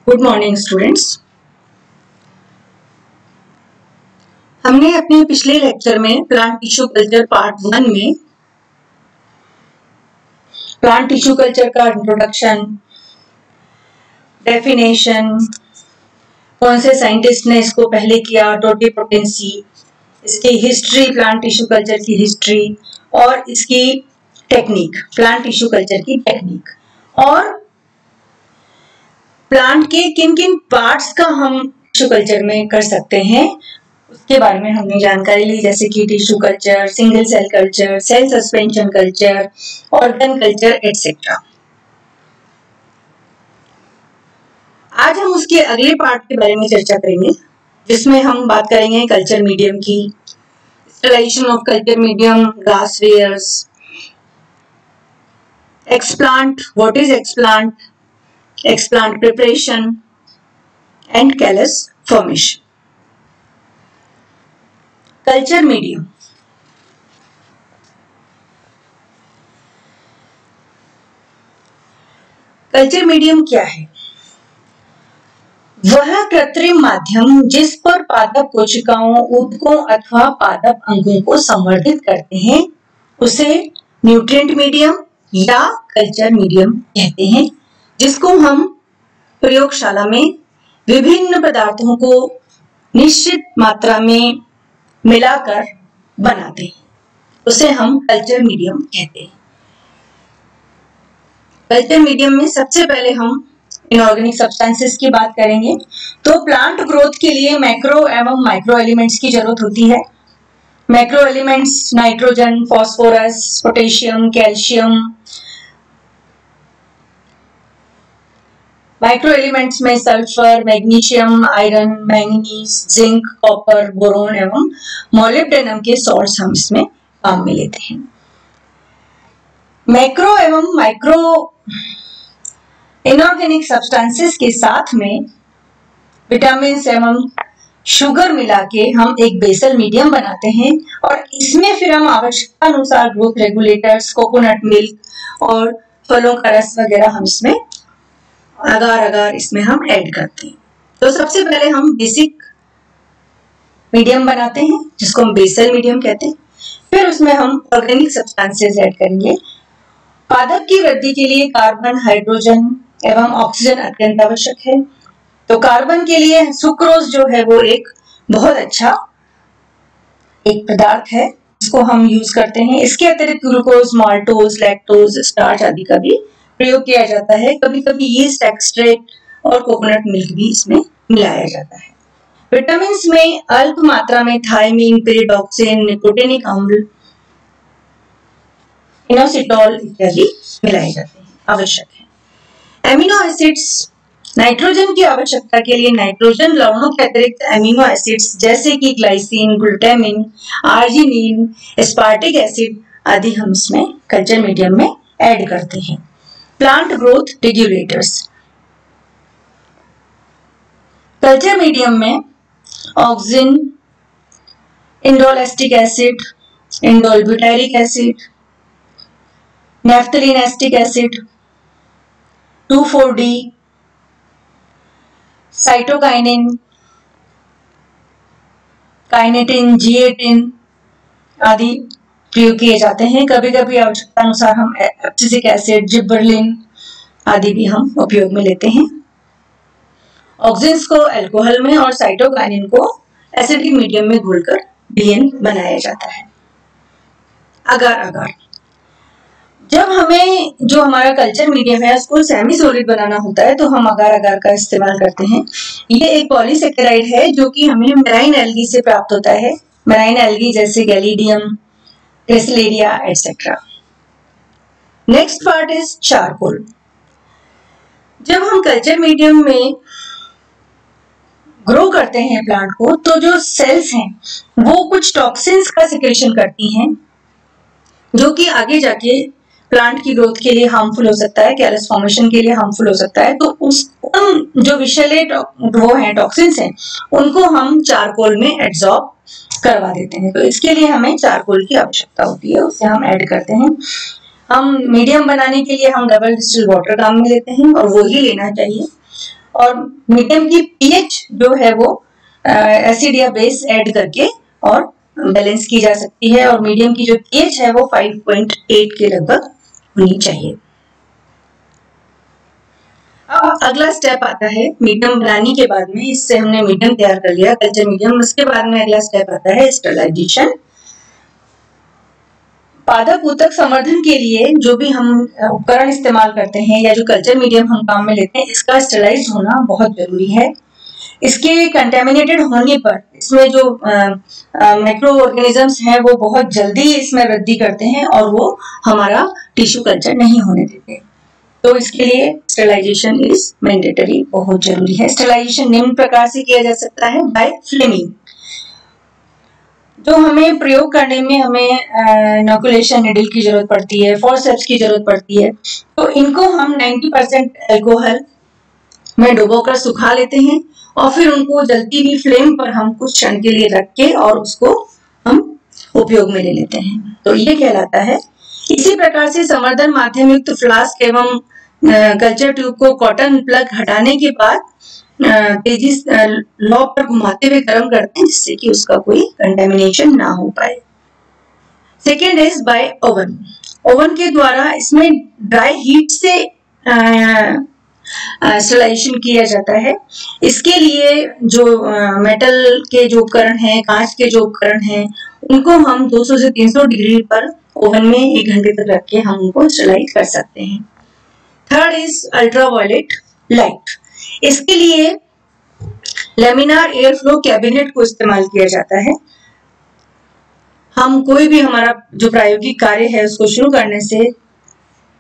Good morning students. हमने अपने पिछले लेक्चर में प्लांट टिश्यू कल्चर पार्ट 1 में प्लांट टिश्यू कल्चर का इंट्रोडक्शन, डेफिनेशन, कौन से साइंटिस्ट ने इसको पहले किया, टोटिपोटेंसी, इसकी हिस्ट्री, प्लांट टिश्यू कल्चर की हिस्ट्री और इसकी टेक्निक, प्लांट टिश्यू कल्चर की टेक्निक और प्लांट के किन किन पार्ट्स का हम टिश्यू कल्चर में कर सकते हैं उसके बारे में हमने जानकारी ली, जैसे कि tissue culture, single cell culture, cell suspension culture, organ culture etcetera. आज हम उसके अगले पार्ट के बारे में चर्चा करेंगे, जिसमें हम बात करेंगे कल्चर मीडियम की, sterilisation of culture medium, glasswares, explant, what is explant, explant preparation and callus formation. Culture medium. Culture medium क्या है? वह कृत्रिम माध्यम जिस पर पादप कोशिकाओं, ऊतकों अथवा पादप अंगों को संवर्धित करते हैं उसे न्यूट्रिएंट मीडियम या कल्चर मीडियम कहते हैं, जिसको हम प्रयोगशाला में विभिन्न पदार्थों को निश्चित मात्रा में मिलाकर बनाते हैं, उसे हम कल्चर मीडियम कहते हैं। कल्चर मीडियम में सबसे पहले हम इनऑर्गेनिक सब्सटेंसेस की बात करेंगे। तो प्लांट ग्रोथ के लिए मैक्रो एवं माइक्रो एलिमेंट्स की जरूरत होती है। Macro elements nitrogen, phosphorus, potassium, calcium. Micro elements में sulphur, magnesium, iron, manganese, zinc, copper, boron एवं मोलिब्डेनम के सॉल्ट्स हम इसमें काम में लेते हैं। मैक्रो एवं माइक्रो इनऑर्गेनिक सब्सटेंसेस के साथ में विटामिन एवं शुगर मिला के हम एक बेसल मीडियम बनाते हैं और इसमें फिर हम आवश्यकता अनुसार ग्रोथ रेगुलेटर्स, कोकोनट मिल्क और फलों का रस वगैरह हम इसमें अगार इसमें हम ऐड करते हैं। तो सबसे पहले हम बेसिक मीडियम बनाते हैं जिसको हम बेसल मीडियम कहते हैं। फिर उसमें हम ऑर्गेनिक सब्सटेंसेस ऐड करेंगे। पादप की वृद्धि के लिए कार्बन, हाइड्रोजन एवं ऑक्सीजन अत्यंत आवश्यक है। तो कार्बन के लिए सुक्रोज जो है वो एक बहुत अच्छा एक पदार्थ है, इसको हम यूज करते हैं। इसके अतिरिक्त ग्लूकोज, माल्टोज, लैक्टोज, स्टार्च आदि का भी प्रयोग किया जाता है। कभी कभी यीस्ट एक्सट्रैक्ट और कोकोनट मिल्क भी इसमें मिलाया जाता है। विटामिन्स में अल्प मात्रा में थायमीन, पेरिडॉक्सिन, निकोटिनिक अम्ल, इनोसिटॉल इत्यादि मिलाए जाते हैं, आवश्यक है। एमिनो एसिड्स, नाइट्रोजन की आवश्यकता के लिए नाइट्रोजन लवणों के अतिरिक्त एमिनो एसिड्स जैसे कि glycine, glutamine, arginine, aspartic acid आदि हम इसमें कल्चर मीडियम में ऐड करते हैं। Plant growth regulators, culture medium में auxin, indole acetic acid, indole butyric acid, naphthalene acetic acid, 2,4-D, cytokinin, kinetin, G18 आदि प्रयोग किए जाते हैं। कभी कभी आवश्यकता अनुसार हम एब्सिसिक एसिड, जिबरलिन आदि भी हम उपयोग में लेते हैं। ऑक्सिन्स को अल्कोहल में और साइटोकाइनिन को एसिडिक मीडियम में घोलकर बीएन बनाया जाता है। अगार जब हमें जो हमारा कल्चर मीडियम है उसको सेमी सॉलिड बनाना होता है तो हम अगार का इस्तेमाल करते हैं। ये एक पॉलीसेकेराइड है जो कि हमें मेराइन एल्गी से प्राप्त होता है। मेराइन एल्गी जैसे gelidium, gracilaria etcetera. Next part is charcoal. जब हम कल्चर मीडियम में ग्रो करते हैं प्लांट को तो जो सेल्स हैं वो कुछ टॉक्सिन्स का सिक्रेशन करती हैं जो कि आगे जाके प्लांट की ग्रोथ के लिए हार्मफुल हो सकता है, कैलस फॉर्मेशन के लिए हार्मफुल हो सकता है। तो उन जो विषैले वो हैं, टॉक्सिन्स हैं, उनको हम चारकोल में एब्जॉर्ब करवा देते हैं। तो इसके लिए हमें चारकोल की आवश्यकता होती है, उसे हम ऐड करते हैं। हम मीडियम बनाने के लिए हम डबल डिस्टिल वाटर काम में लेते हैं और वो ही लेना चाहिए। और मीडियम की पीएच जो है वो एसिड या बेस ऐड करके और बैलेंस की जा सकती है, और मीडियम की जो पीएच है वो 5.8 के लगभग होनी चाहिए। अब अगला स्टेप आता है मीडियम बनाने के बाद में, इससे हमने मीडियम तैयार कर लिया, कल्चर मीडियम। उसके बाद में अगला स्टेप आता है स्टरलाइजेशन। पादप ऊतक संवर्धन के लिए जो भी हम उपकरण इस्तेमाल करते हैं या जो कल्चर मीडियम हम काम में लेते हैं, इसका स्टरलाइज होना बहुत जरूरी है। इसके कंटेमिनेटेड होने पर इसमें जो माइक्रो ऑर्गेनिजम्स हैं वो बहुत जल्दी इसमें वृद्धि करते हैं और वो हमारा टिश्यू कल्चर नहीं होने देते। तो इसके लिए स्टरलाइजेशन इज मैंडेटरी, बहुत जरूरी है। स्टरलाइजेशन निम्न प्रकार से किया जा सकता है बाय फ्लेमिंग। जो हमें प्रयोग करने में हमें इनोकुलेशन नीडल की जरूरत पड़ती है, फॉरसेप्स की जरूरत पड़ती है, तो इनको हम 90% अल्कोहल में डुबोकर सुखा लेते हैं और फिर उनको जलती हुई फ्लेम पर हम कुछ क्षण के लिए रख के और उसको हम उपयोग में ले लेते हैं। तो ये कहलाता है। इसी प्रकार से संवर्धन माध्यम युक्त फ्लास्क एवं कल्चर ट्यूब को कॉटन प्लग हटाने के बाद तेजी लौ पर घुमाते हुए गर्म करते हैं, जिससे कि उसका कोई कंटेमिनेशन ना हो पाए। Second is by oven. Oven के द्वारा इसमें ड्राई हीट से स्टरलाइजेशन किया जाता है। इसके लिए जो मेटल के जो उपकरण हैं, कांच के जो उपकरण हैं, उनको हम 200 से 300 डिग्री पर ओवन में 1 घंटे तक रख के हम उनको स्टरलाइज कर सकते हैं। Third is ultraviolet light. इसके लिए लेमिनार एयर फ्लो कैबिनेट को इस्तेमाल किया जाता है। हम कोई भी हमारा जो प्रायोगिक कार्य है उसको शुरू करने से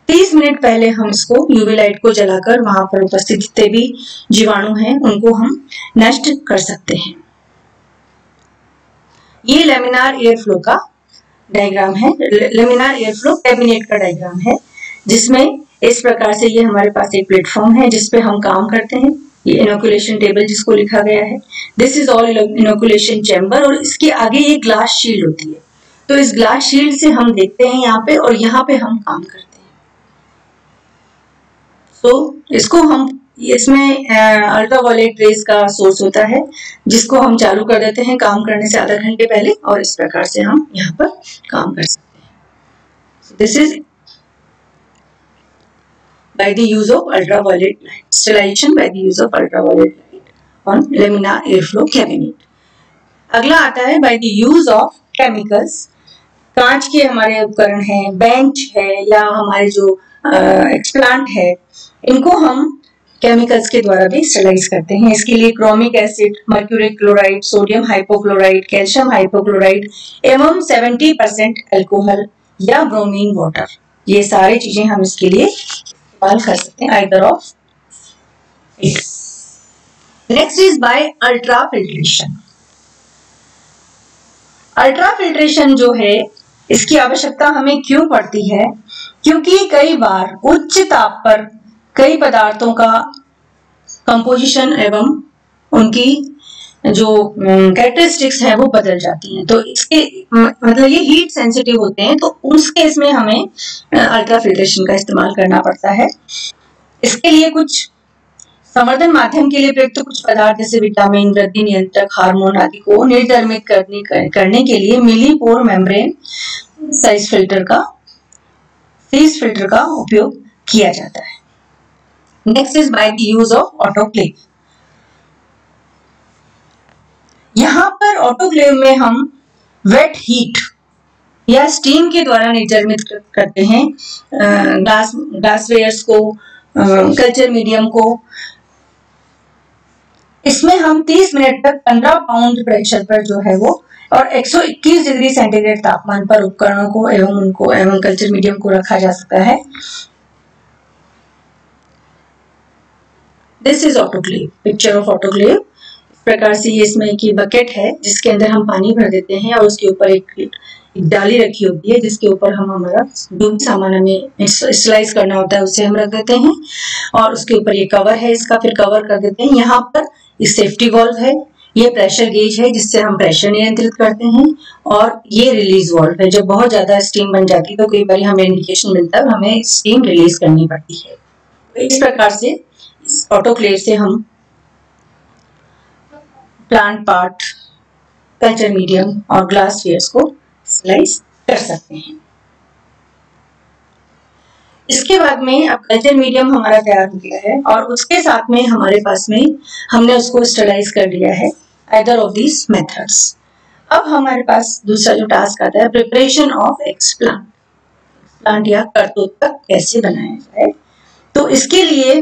30 मिनट पहले हम इसको यूवी लाइट को जलाकर वहां पर उपस्थित जितने भी जीवाणु हैं उनको हम नष्ट कर सकते हैं। ये लेमिनार एयर फ्लो का डायग्राम है, लेमिनार एयर फ्लो कैबिनेट का डायग्राम है, जिसमें इस प्रकार से ये हमारे पास एक प्लेटफॉर्म है जिसपे हम काम करते हैं। ये इनोकुलेशन टेबल जिसको लिखा गया है, this is all inoculation chamber, और इसके आगे ये ग्लास शील्ड होती है। तो इस ग्लास शील्ड से हम देखते हैं यहाँ पे, और यहाँ पे हम काम करते हैं। तो इसको हम, इसमें अल्ट्रावायलेट रेज का सोर्स होता है जिसको हम चालू कर देते हैं काम करने से आधा घंटे पहले, और इस प्रकार से हम यहाँ पर काम कर सकते हैं। This is by the use of ultraviolet light, sterilization by the use of ultraviolet light on laminar airflow cabinet। अगला आता है by the use of chemicals। कांच के हमारे उपकरण हैं, बेंच है या हमारे जो एक्सप्लांट है, इनको हम केमिकल्स के द्वारा भी स्टरलाइज करते हैं। इसके लिए chromic acid, mercuric chloride, sodium hypochloride, calcium hypochloride एवं 70% अल्कोहल या ब्रोमीन वाटर, ये सारी चीजें हम इसके लिए इस्तेमाल कर सकते हैं, either of. Next is by ultra filtration. Ultra filtration जो है, इसकी आवश्यकता हमें क्यों पड़ती है? क्योंकि कई बार उच्च ताप पर कई पदार्थों का कंपोजिशन एवं उनकी जो कैरेक्टरिस्टिक्स है वो बदल जाती हैं। तो इसके मतलब ये हीट सेंसिटिव होते हैं, तो उस केस में हमें अल्ट्रा फिल्ट्रेशन का इस्तेमाल करना पड़ता है। इसके लिए कुछ संवर्धन माध्यम के लिए प्रयुक्त कुछ पदार्थ जैसे विटामिन, वृद्धि नियंत्रक, हार्मोन आदि को निर्धर्मित करने के लिए मिलीपोर मेम्ब्रेन साइज फिल्टर का उपयोग किया जाता है। Next is by the use of autoclave. यहाँ पर ऑटोक्लेव में हम वेट हीट या स्टीम के द्वारा निर्जमित करते हैं ग्लासवेयर्स को, कल्चर मीडियम को। इसमें हम 30 मिनट तक 15 पाउंड प्रेशर पर जो है वो और 121 डिग्री सेंटीग्रेड तापमान पर उपकरणों को एवं कल्चर मीडियम को रखा जा सकता है। This is autoclave, picture of autoclave. इस प्रकार से ये इसमें एक बकेट है जिसके अंदर हम पानी भर देते हैं और उसके ऊपर एक डाली रखी होती है जिसके ऊपर हम हमारा जो भी सामान हमें स्लाइस करना होता है उसे हम रख देते हैं, और उसके ऊपर ये कवर है, इसका फिर कवर कर देते हैं। यहाँ पर ये सेफ्टी वाल्व है, ये प्रेशर गेज है जिससे हम प्रेशर नियंत्रित करते हैं, और ये रिलीज वाल्व है। जब बहुत ज्यादा स्टीम बन जाती है तो कई बार हमें इंडिकेशन मिलता है और हमें स्टीम रिलीज करनी पड़ती है। इस प्रकार से ऑटोक्लेव से हम प्लांट पार्ट, कल्चर मीडियम और ग्लास वेयर्स को स्लाइस कर सकते हैं। इसके बाद में अब कल्चर मीडियम हमारा तैयार हो गया है और उसके साथ में हमारे पास में हमने उसको स्टरलाइज कर लिया है आइदर ऑफ दीज मेथड्स। अब हमारे पास दूसरा जो टास्क आता है प्रिपरेशन ऑफ एक्सप्लांट, प्लांट या कर्तोतक कैसे बनाया जाए। तो इसके लिए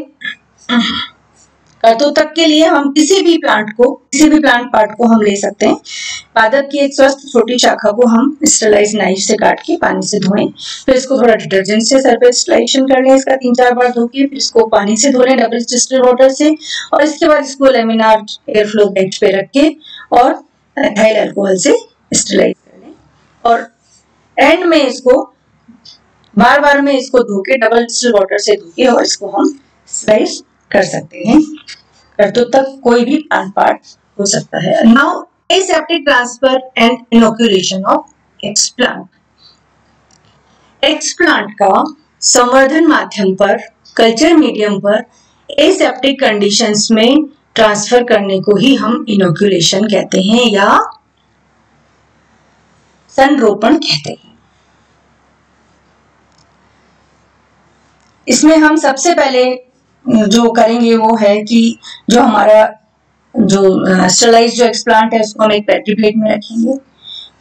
कर्तोतक के लिए हम किसी भी प्लांट पार्ट को हम ले सकते हैं। पादप की एक स्वस्थ छोटी शाखा को हम स्टरलाइज नाइफ से काट के पानी से धोएं, फिर इसको थोड़ा डिटर्जेंट से सरफेस स्टरलाइजेशन कर लें, इसका 3-4 बार धो के फिर इसको पानी से धो लें डबल डिस्टिल्ड वाटर से, और इसके बाद इसको लेमिनार एयर फ्लो बेंच पे रख के और एथाइल अल्कोहल से स्टरलाइज कर लें, और एंड में इसको बार में इसको धो के डबल डिस्टिल्ड वाटर से धो के और इसको हम स्लाइस कर सकते हैं। कर्तोतक कोई भी प्लांट पार्ट हो सकता है। Now aseptic transfer and inoculation of explant. Explant का संवर्धन माध्यम पर, कल्चर मीडियम पर एसेप्टिक कंडीशंस में ट्रांसफर करने को ही हम इनोक्यूलेशन कहते हैं या संरोपण कहते हैं। इसमें हम सबसे पहले जो करेंगे वो है कि जो हमारा जो स्टरलाइज जो एक्सप्लांट है उसको हम एक पेट्री प्लेट में रखेंगे,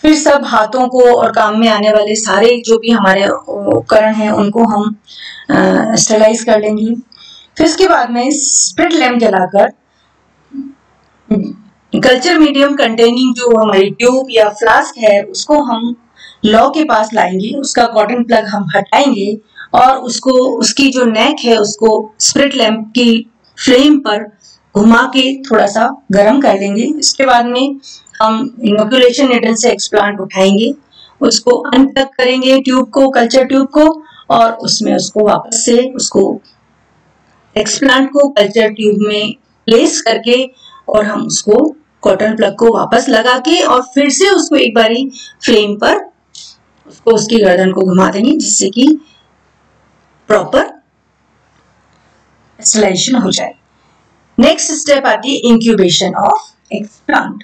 फिर सब हाथों को और काम में आने वाले सारे जो भी हमारे उपकरण हैं उनको हम स्टरलाइज कर लेंगे। फिर उसके बाद में स्प्रिट लैम्प जलाकर कल्चर मीडियम कंटेनिंग जो हमारी ट्यूब या फ्लास्क है उसको हम लॉ के पास लाएंगे, उसका कॉटन प्लग हम हटाएंगे और उसको उसकी जो नेक है उसको स्प्रिट लैम्प की फ्लेम पर घुमा के थोड़ा सा गर्म कर लेंगे। इसके बाद में हम इनोक्यूलेशन नीडल से एक्सप्लांट उठाएंगे, उसको अनप्लग करेंगे ट्यूब को, कल्चर ट्यूब को, और उसमें उसको वापस से उसको एक्सप्लांट को कल्चर ट्यूब में प्लेस करके और हम उसको कॉटन प्लग को वापस लगा के और फिर से उसको एक बारी फ्लेम पर उसको उसकी गर्दन को घुमा देंगे जिससे कि प्रॉपर स्टरलाइजेशन हो जाए। नेक्स्ट स्टेप आती है इंक्यूबेशन ऑफ एक्सप्लांट।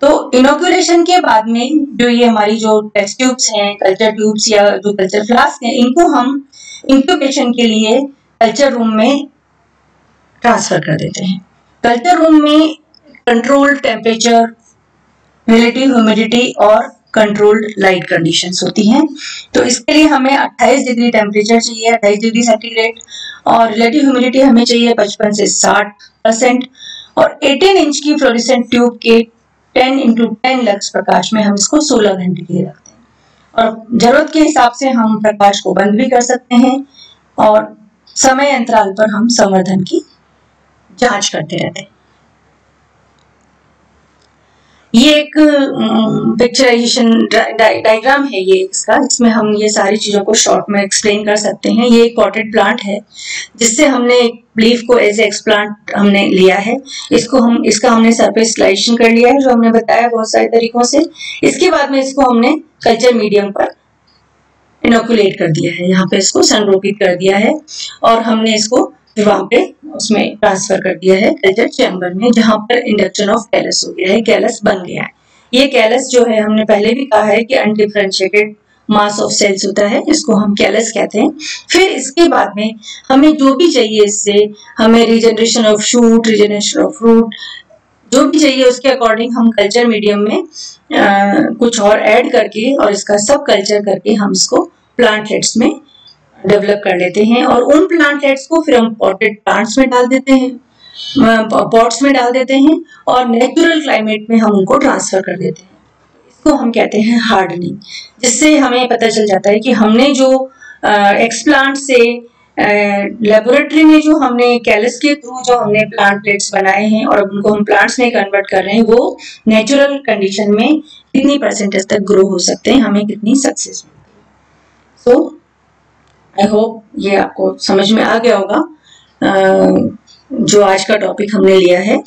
तो इनोक्यूलेशन के बाद में जो ये हमारी जो टेस्ट ट्यूब्स हैं, कल्चर ट्यूब्स या जो कल्चर फ्लास्क हैं, इनको हम इंक्यूबेशन के लिए कल्चर रूम में ट्रांसफर कर देते हैं। कल्चर रूम में कंट्रोल्ड टेम्परेचर, रिलेटिव ह्यूमिडिटी और कंट्रोल्ड लाइट कंडीशंस होती हैं। तो इसके लिए हमें 28 डिग्री टेम्परेचर चाहिए, 28 डिग्री सेंटीग्रेड, और रिलेटिव ह्यूमिडिटी हमें चाहिए 55 से 60%, और 18 इंच की फ्लोरेसेंट ट्यूब के 10 × 10 लक्स प्रकाश में हम इसको 16 घंटे के लिए रखते हैं। और जरूरत के हिसाब से हम प्रकाश को बंद भी कर सकते हैं और समय अंतराल पर हम संवर्धन की जांच करते रहते हैं। ये एक पिक्चराइजेशन डायग्राम है ये इसका, इसमें हम ये सारी चीजों को शॉर्ट में एक्सप्लेन कर सकते हैं। ये एक पॉटेड प्लांट है जिससे हमने एक लीफ को एज एक्सप्लांट हमने लिया है, इसका हमने सरफेस स्लाइडेशन कर लिया है जो हमने बताया बहुत सारे तरीकों से। इसके बाद में इसको हमने कल्चर मीडियम पर इनोकुलेट कर दिया है, यहाँ पे इसको संरोपित कर दिया है और हमने इसको वहां पे उसमें ट्रांसफर कर दिया है कल्चर चैम्बर में, जहां पर इंडक्शन ऑफ कैलस हो गया है, कैलस बन गया है। ये कैलस जो है हमने पहले भी कहा है कि अनडिफरेंशिएटेड मास ऑफ सेल्स होता है, इसको हम कैलस कहते हैं। फिर इसके बाद में हमें जो भी चाहिए, इससे हमें regeneration of shoot, regeneration of root, जो भी चाहिए उसके अकॉर्डिंग हम कल्चर मीडियम में कुछ और ऐड करके और इसका सब कल्चर करके हम इसको प्लांटलेट्स में डेवलप कर लेते हैं और उन प्लांटलेट्स को फिर हम पॉटेड प्लांट्स में डाल देते हैं, पॉट्स में डाल देते हैं और नेचुरल क्लाइमेट में हम उनको ट्रांसफर कर देते हैं। इसको हम कहते हैं हार्डनिंग, जिससे हमें पता चल जाता है कि हमने जो एक्सप्लांट से लेबोरेटरी में जो हमने कैलस के थ्रू जो हमने प्लांटलेट्स बनाए हैं और अब उनको हम प्लांट्स में कन्वर्ट कर रहे हैं, वो नेचुरल कंडीशन में कितनी परसेंटेज तक ग्रो हो सकते हैं, हमें कितनी सक्सेस मिलती है। सो आई होप ये आपको समझ में आ गया होगा जो आज का टॉपिक हमने लिया है।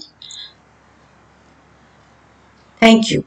Thank you.